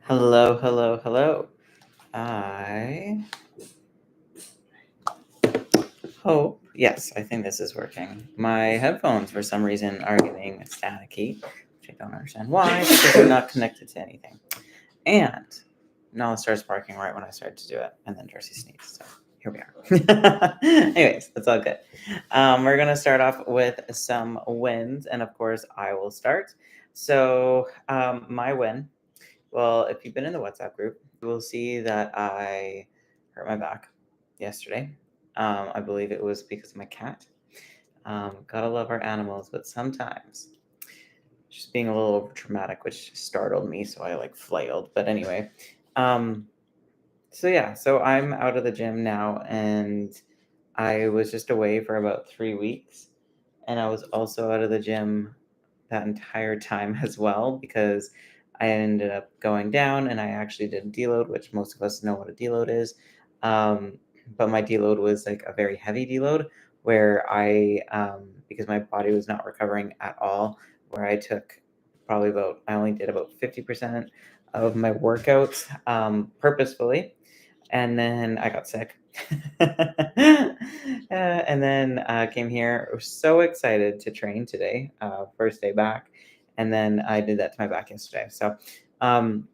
Hello, hello, hello. I hope, yes, I think this is working. My headphones, for some reason, are getting staticky, which I don't understand why, because they're not connected to anything. And now it starts barking right when I start to do it, and then Darcy sneezes. So here we are. Anyways, that's all good. We're going to start off with some wins, and of course, I will start. So, my win. Well, if you've been in the WhatsApp group, you will see that I hurt my back yesterday. I believe it was because of my cat. Gotta love our animals, but sometimes just being a little over traumatic, which startled me, so I like flailed. But anyway, um, so I'm out of the gym now, and I was just away for about 3 weeks, and I was also out of the gym that entire time as well because I ended up going down and I actually did a deload, which most of us know what a deload is. Um, but my deload was like a very heavy deload where because my body was not recovering at all, where I only did about 50% of my workouts purposefully. And then I got sick. And then came here. I was so excited to train today, first day back. And then I did that to my back yesterday. So um,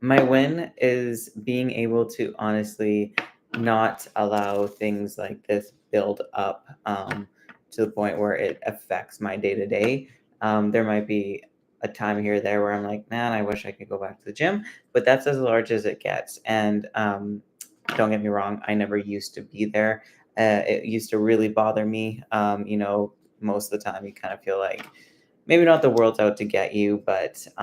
my win is being able to honestly not allow things like this build up to the point where it affects my day to day. There might be a time here or there where I'm like, man, I wish I could go back to the gym, but that's as large as it gets. And don't get me wrong, I never used to be there. It used to really bother me. Most of the time you kind of feel like maybe not the world's out to get you, but just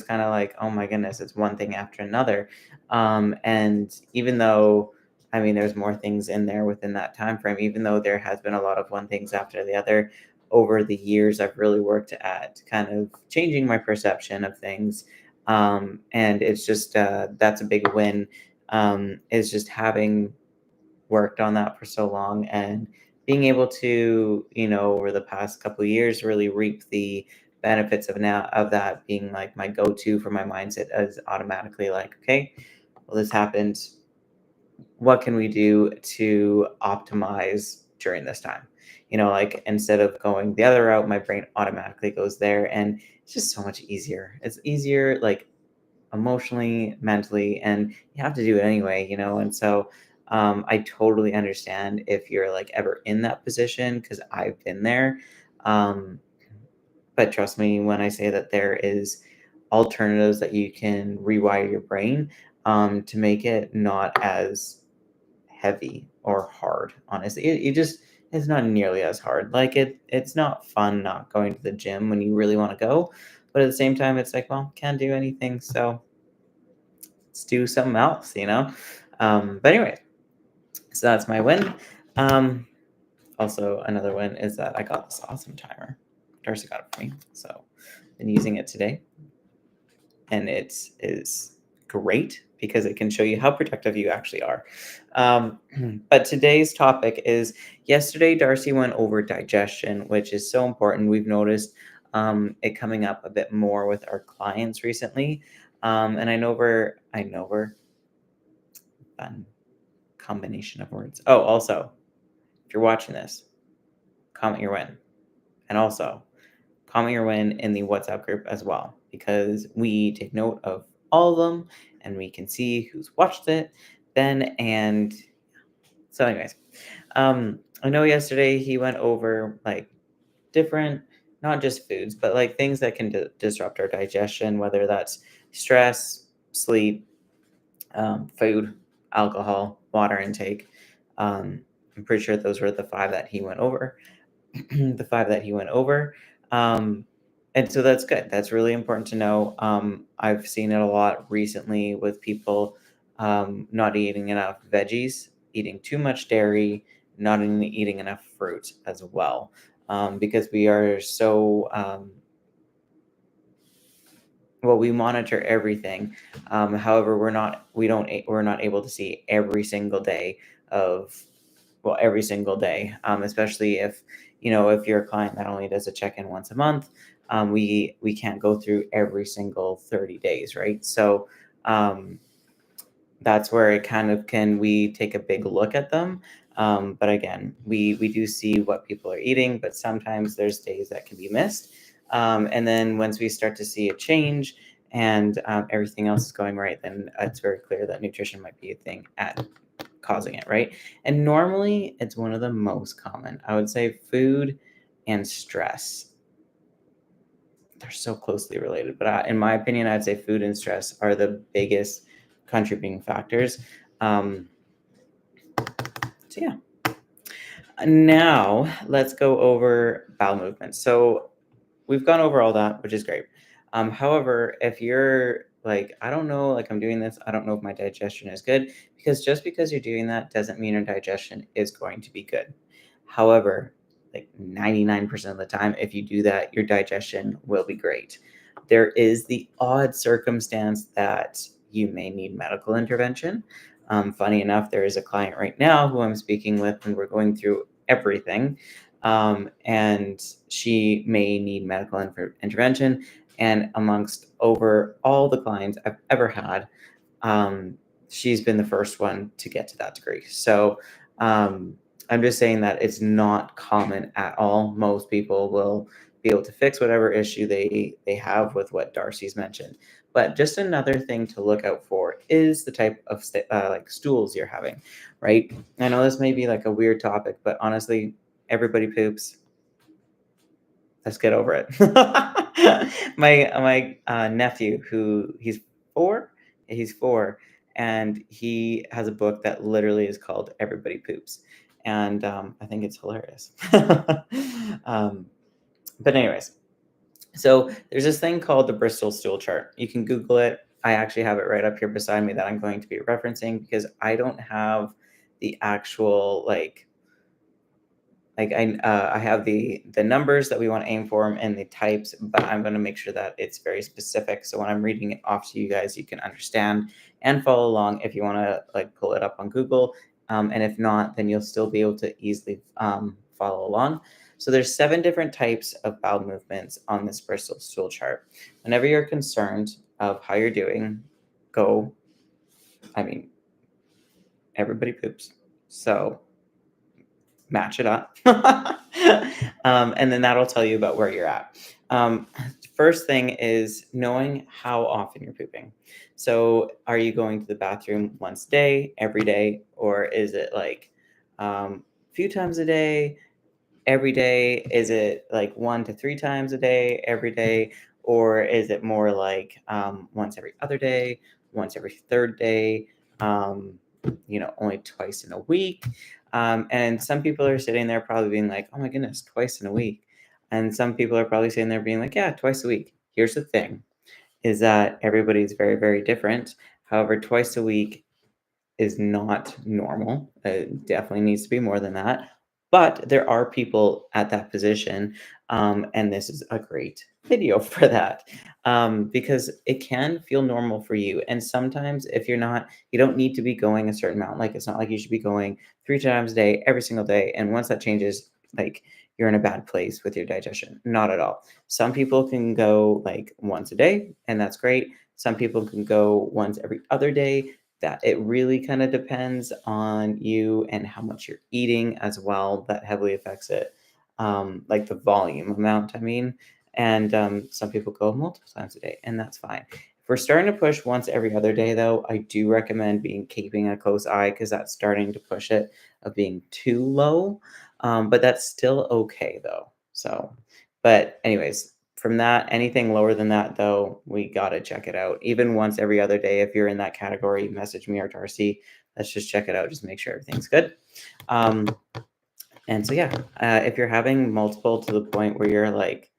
kind of like, oh my goodness, it's one thing after another. And even though, I mean, there's more things in there within that time frame, even though there has been a lot of one things after the other over the years, I've really worked at kind of changing my perception of things. And it's just, that's a big win, is just having worked on that for so long and being able to, over the past couple of years, really reap the benefits of that being like my go-to for my mindset as automatically like, okay, well, this happened. What can we do to optimize during this time? Like instead of going the other route, my brain automatically goes there, and it's just so much easier. It's easier, like emotionally, mentally, and you have to do it anyway. And so I totally understand if you're like ever in that position because I've been there. Um, but trust me when I say that there is alternatives that you can rewire your brain to make it not as heavy or hard. Honestly, it just it's not nearly as hard. Like it's not fun not going to the gym when you really want to go, but at the same time, it's like, well, can't do anything, so let's do something else. But anyway, so that's my win. Also, another win is that I got this awesome timer. Darcy got it for me, so I've been using it today, and it is great because it can show you how productive you actually are. But today's topic is yesterday, Darcy went over digestion, which is so important. We've noticed it coming up a bit more with our clients recently. And I know we're fun combination of words. Oh, also, if you're watching this, comment your win. And also, comment your win in the WhatsApp group as well, because we take note of all of them and we can see who's watched it then. And so, anyways, I know yesterday he went over like different, not just foods, but like things that can disrupt our digestion, whether that's stress, sleep, food, alcohol, water intake. I'm pretty sure those were the five that he went over. The five that he went over. And so that's good. That's really important to know. I've seen it a lot recently with people not eating enough veggies, eating too much dairy, not eating enough fruit as well, because we are so well, we monitor everything. However, we're not able to see every single day of, well, every single day, especially if if you're a client that only does a check-in once a month, we can't go through every single 30 days, right? So um, that's where it kind of can we take a big look at them. But again, we do see what people are eating, but sometimes there's days that can be missed. And then once we start to see a change and everything else is going right, then it's very clear that nutrition might be a thing at causing it, right? And normally it's one of the most common. I would say food and stress. They're so closely related, but in my opinion, I'd say food and stress are the biggest contributing factors. Um, so yeah. Now let's go over bowel movements. So we've gone over all that, which is great. However, if you're like, I don't know, like I'm doing this, I don't know if my digestion is good, because just because you're doing that doesn't mean your digestion is going to be good. However, like 99% of the time, if you do that, your digestion will be great. There is the odd circumstance that you may need medical intervention. Funny enough, there is a client right now who I'm speaking with, and we're going through everything. And she may need medical intervention. And amongst over all the clients I've ever had, um, she's been the first one to get to that degree. So um, I'm just saying that it's not common at all. Most people will be able to fix whatever issue they have with what Darcy's mentioned. But just another thing to look out for is the type of like stools you're having, right? I know this may be like a weird topic, but honestly, everybody poops. Let's get over it. My nephew, who he's 4, and he has a book that literally is called Everybody Poops, and I think it's hilarious. um, but anyways, so there's this thing called the Bristol stool chart. You can Google it. I actually have it right up here beside me that I'm going to be referencing because I don't have the actual I have the numbers that we want to aim for and the types, but I'm going to make sure that it's very specific. So when I'm reading it off to you guys, you can understand and follow along if you want to like pull it up on Google. And if not, then you'll still be able to easily follow along. So there's 7 different types of bowel movements on this Bristol stool chart. Whenever you're concerned of how you're doing, go. I mean, everybody poops. So match it up. And then that'll tell you about where you're at. Um, First thing is knowing how often you're pooping. So, are you going to the bathroom once a day, every day, or is it like a few times a day, every day? Is it like 1 to 3 times a day, every day? Or is it more like once every other day, once every third day, only twice in a week? And some people are sitting there probably being like, oh my goodness, twice in a week. And some people are probably sitting there being like, yeah, twice a week. Here's the thing is that everybody's very, very different. However, twice a week is not normal. It definitely needs to be more than that. But there are people at that position, and this is a great video for that because it can feel normal for you. And sometimes, if you're not, you don't need to be going a certain amount. Like it's not like you should be going 3 times a day every single day. And once that changes, like you're in a bad place with your digestion. Not at all. Some people can go like once a day, and that's great. Some people can go once every other day that it really kind of depends on you and how much you're eating as well. That heavily affects it, like the volume amount, I mean. And some people go multiple times a day, and that's fine. If we're starting to push once every other day, though, I do recommend keeping a close eye because that's starting to push it of being too low. But that's still okay, though. So, but anyways, from that, anything lower than that, though, we gotta check it out. Even once every other day, if you're in that category, message me or Darcy. Let's just check it out. Just make sure everything's good. Um, and so, yeah, if you're having multiple to the point where you're like,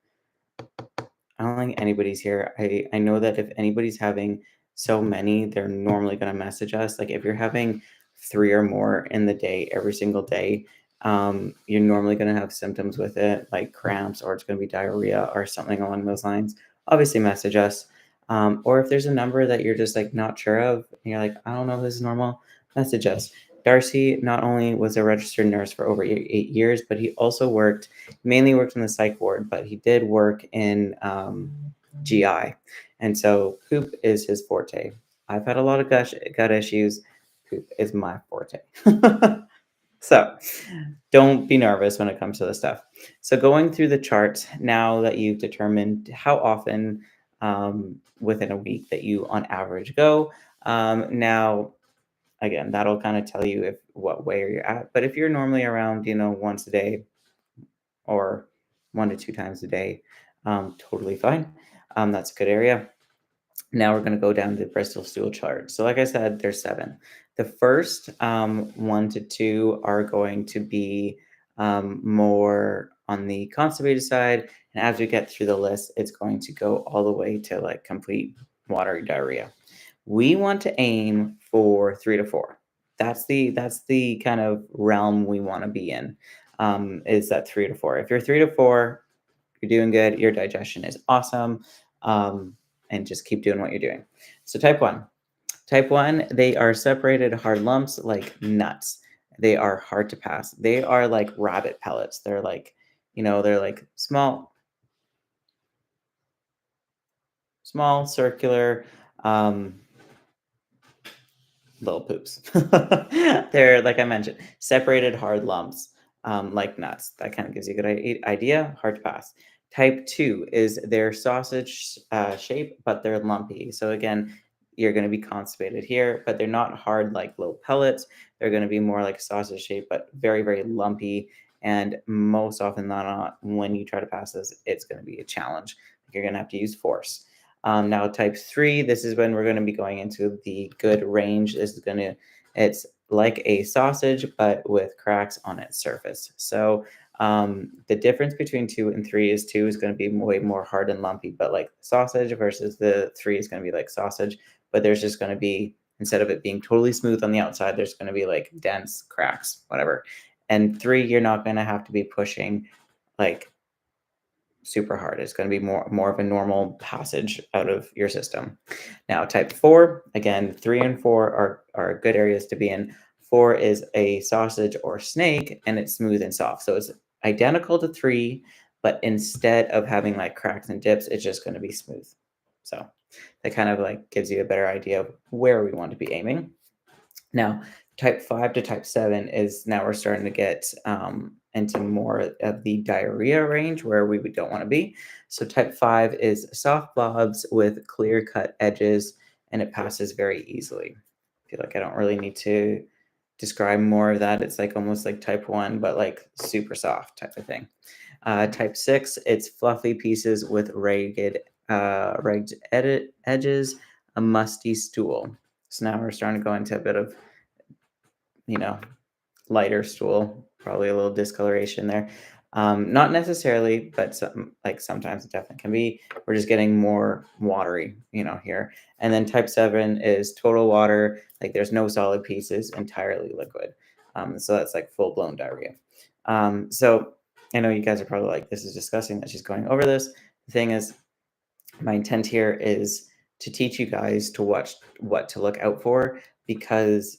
I don't think anybody's here. I know that if anybody's having so many, they're normally going to message us. Like if you're having 3 or more in the day, every single day, you're normally going to have symptoms with it, like cramps, or it's going to be diarrhea or something along those lines. Obviously, message us. Or if there's a number that you're just like not sure of, and you're like, I don't know if this is normal, message us. Darcy not only was a registered nurse for over 8 years, but he also mainly worked in the psych ward, but he did work in GI. And so poop is his forte. I've had a lot of gut issues. Poop is my forte. So don't be nervous when it comes to this stuff. So going through the charts, now that you've determined how often within a week that you on average go, now again, that'll kind of tell you if what way you're at. But if you're normally around, once a day or 1 to 2 times a day, totally fine. That's a good area. Now we're going to go down the Bristol stool chart. So, like I said, there's 7. The first 1 to 2 are going to be more on the constipated side, and as we get through the list, it's going to go all the way to like complete watery diarrhea. We want to aim for 3 to 4. That's the kind of realm we want to be in. Is that 3 to 4? If you're 3 to 4, you're doing good. Your digestion is awesome. And just keep doing what you're doing. So type 1. Type 1, they are separated hard lumps like nuts. They are hard to pass. They are like rabbit pellets. They're like, they're like small circular little poops. They're, like I mentioned, separated hard lumps, like nuts. That kind of gives you a good idea. Hard to pass. Type 2 is their sausage shape, but they're lumpy. So again, you're going to be constipated here, but they're not hard like little pellets. They're going to be more like sausage shape, but very, very lumpy. And most often than not, when you try to pass this, it's going to be a challenge. You're going to have to use force. Now type 3, this is when we're going to be going into the good range. It's like a sausage, but with cracks on its surface. So the difference between 2 and 3 is 2 is going to be way more hard and lumpy, but like sausage, versus the 3 is going to be like sausage, but there's just going to be, instead of it being totally smooth on the outside, there's going to be like dense cracks, whatever. And 3, you're not going to have to be pushing like super hard. It's going to be more of a normal passage out of your system. Now, type 4, again, 3 and 4 are good areas to be in. 4 is a sausage or snake, and it's smooth and soft. So it's identical to 3, but instead of having like cracks and dips, it's just going to be smooth. So that kind of like gives you a better idea of where we want to be aiming. Now, type 5 to type 7 is, now we're starting to get into more of the diarrhea range where we don't want to be. So type 5 is soft blobs with clear cut edges, and it passes very easily. I feel like I don't really need to describe more of that. It's like almost like type 1, but like super soft type of thing. Type 6, it's fluffy pieces with ragged edges, a musty stool. So now we're starting to go into a bit of, lighter stool, probably a little discoloration there. Not necessarily, but sometimes it definitely can be. We're just getting more watery, here. And then type 7 is total water, like there's no solid pieces, entirely liquid. So that's like full blown diarrhea. So I know you guys are probably like, this is disgusting that she's going over this. The thing is, my intent here is to teach you guys to watch what to look out for, because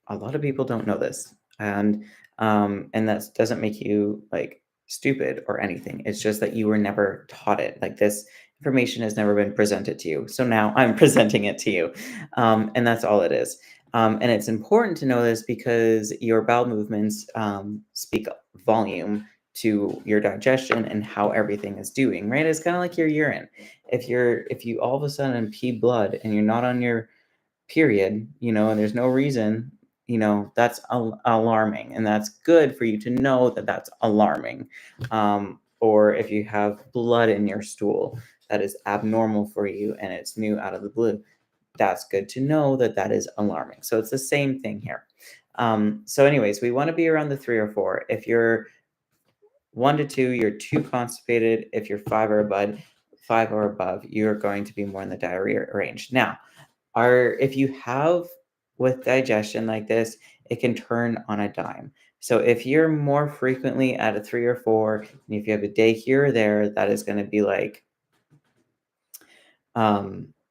a lot of people don't know this, and that doesn't make you like stupid or anything. It's just that you were never taught it. Like, this information has never been presented to you, so now I'm presenting it to you, and that's all it is. And it's important to know this because your bowel movements speak volume to your digestion and how everything is doing. Right? It's kind of like your urine. If you all of a sudden pee blood and you're not on your period, and there's no reason, that's alarming, and that's good for you to know that that's alarming. Or if you have blood in your stool that is abnormal for you and it's new out of the blue, that's good to know that that is alarming. So it's the same thing here. So anyways, we want to be around the 3 or 4. If you're 1 to 2, you're too constipated. If you're 5 or above, you're going to be more in the diarrhea range. Now, if you have with digestion like this, it can turn on a dime. So if you're more frequently at a 3 or 4, and if you have a day here or there, that is going to be like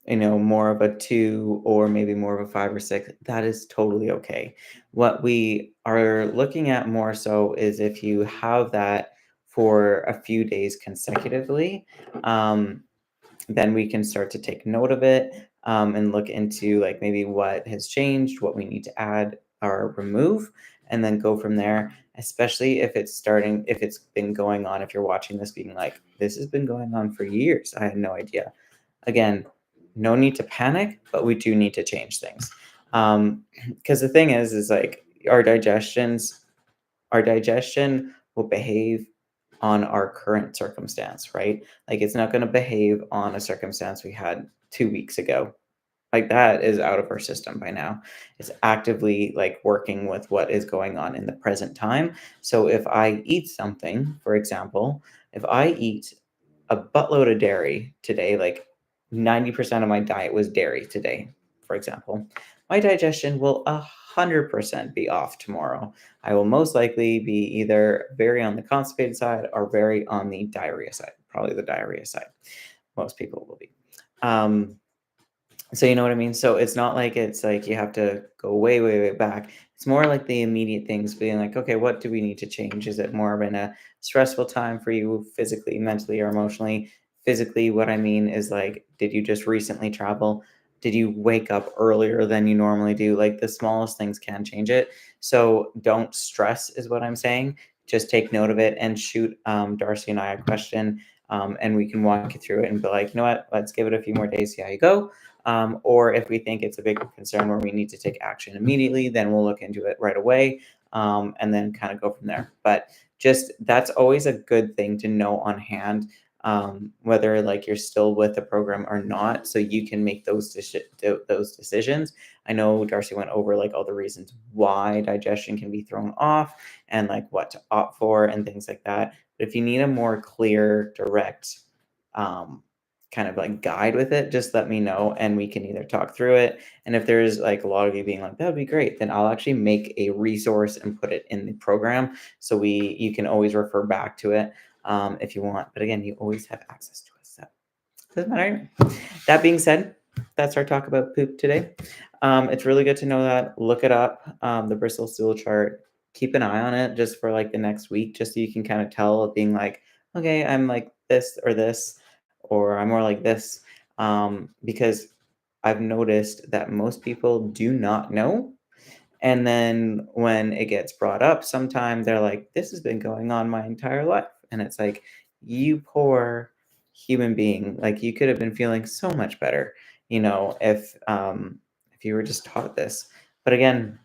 more of a 2 or maybe more of a 5 or 6, that is totally okay. What we are looking at more so is if you have that for a few days consecutively, um, then we can start to take note of it, and look into like maybe what has changed, what we need to add or remove, and then go from there. Especially if it's been going on, if you're watching this being like, this has been going on for years, I had no idea. Again, no need to panic, but we do need to change things. Because the thing is like our digestion will behave on our current circumstance, right? Like it's not going to behave on a circumstance we had 2 weeks ago. Like that is out of our system by now. It's actively like working with what is going on in the present time. So if I eat something, for example, if I eat a buttload of dairy today, like 90% of my diet was dairy today, for example, my digestion will 100% be off tomorrow. I will most likely be either very on the constipated side or very on the diarrhea side, probably the diarrhea side. Most people will be. Um, so you know what I mean? So it's not like it's like you have to go way, way, way back. It's more like the immediate things being like, okay, what do we need to change? Is it more of in a stressful time for you physically, mentally, or emotionally? Physically, what I mean is like, did you just recently travel? Did you wake up earlier than you normally do? Like the smallest things can change it. So don't stress, is what I'm saying. Just take note of it and shoot Darcy and I a question, and we can walk you through it and be like, you know what, let's give it a few more days, see how you go. Or if we think it's a big concern where we need to take action immediately, then we'll look into it right away, and then kind of go from there. But just that's always a good thing to know on hand, whether like you're still with the program or not, so you can make those decisions. I know Darcy went over like all the reasons why digestion can be thrown off and like what to opt for and things like that. But if you need a more clear, direct, um, kind of like guide with it, just let me know and we can either talk through it. And if there's like a lot of you being like, that would be great, then I'll actually make a resource and put it in the program. So you can always refer back to it, if you want. But again, you always have access to us. So doesn't matter. That being said, that's our talk about poop today. It's really good to know that. Look it up, the Bristol stool chart. Keep an eye on it just for like the next week, just so you can kind of tell, being like, okay, I'm like this, or I'm more like this. Because I've noticed that most people do not know. And then when it gets brought up, sometimes they're like, this has been going on my entire life. And it's like, you poor human being, like you could have been feeling so much better, if you were just taught this. But again,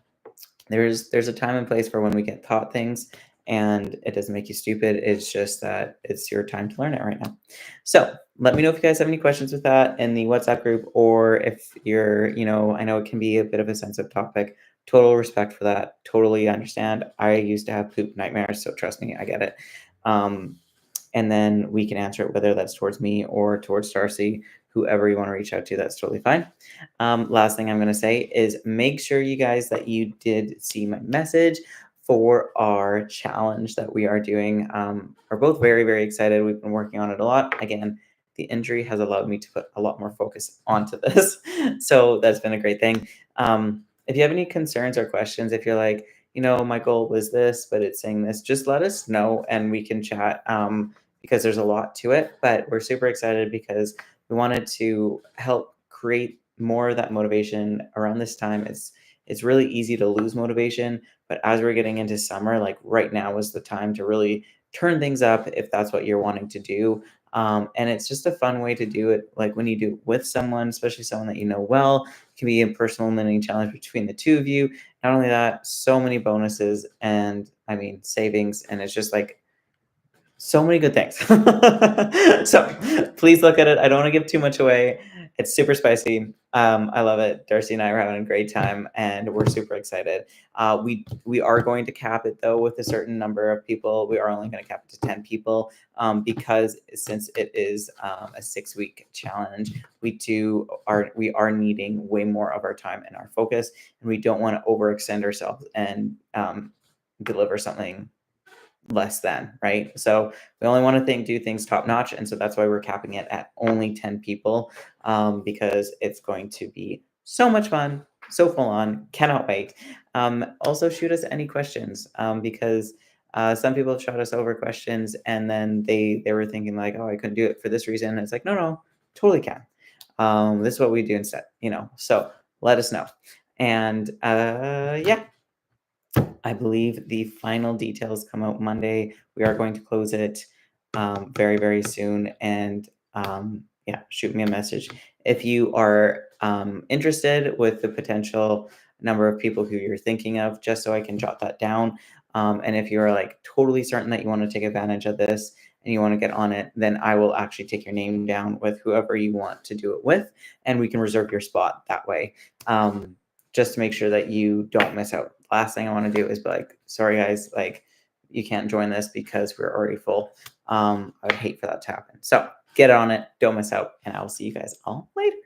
there's a time and place for when we get taught things, and it doesn't make you stupid. It's just that it's your time to learn it right now. So let me know if you guys have any questions with that in the WhatsApp group, or if you're, I know it can be a bit of a sensitive topic. Total respect for that. Totally understand. I used to have poop nightmares, so trust me, I get it. Um, and then we can answer it, whether that's towards me or towards Darcy, whoever you want to reach out to, that's totally fine. Last thing I'm going to say is make sure you guys that you did see my message for our challenge that we are doing. We're both very, very excited. We've been working on it a lot. Again, the injury has allowed me to put a lot more focus onto this. So that's been a great thing. If you have any concerns or questions, if you're like, my goal was this, but it's saying this, just let us know and we can chat, because there's a lot to it. But we're super excited because we wanted to help create more of that motivation around this time. It's really easy to lose motivation, but as we're getting into summer, like right now is the time to really turn things up if that's what you're wanting to do. And it's just a fun way to do it. Like when you do it with someone, especially someone that you know well, it can be a personal mini challenge between the two of you. Not only that, so many bonuses and I mean savings, and it's just like so many good things. So please look at it. I don't want to give too much away. It's super spicy. I love it. Darcy and I are having a great time, and we're super excited. We are going to cap it though with a certain number of people. We are only going to cap it to 10 people, because since it is a 6-week challenge, we are needing way more of our time and our focus, and we don't want to overextend ourselves and deliver something less than, right? So we only want to do things top notch, and so that's why we're capping it at only 10 people, because it's going to be so much fun, so full on. Cannot wait. Also, shoot us any questions, because some people have shot us over questions, and then they were thinking like, oh, I couldn't do it for this reason. And it's like, no, no, totally can. This is what we do instead, So let us know. And yeah, I believe the final details come out Monday. We are going to close it very, very soon. And yeah, shoot me a message if you are interested with the potential number of people who you're thinking of, just so I can jot that down. And if you're like totally certain that you want to take advantage of this and you want to get on it, then I will actually take your name down with whoever you want to do it with, and we can reserve your spot that way. Just to make sure that you don't miss out. Last thing I want to do is be like, sorry guys, like you can't join this because we're already full. I would hate for that to happen. So get on it, don't miss out, and I will see you guys all later.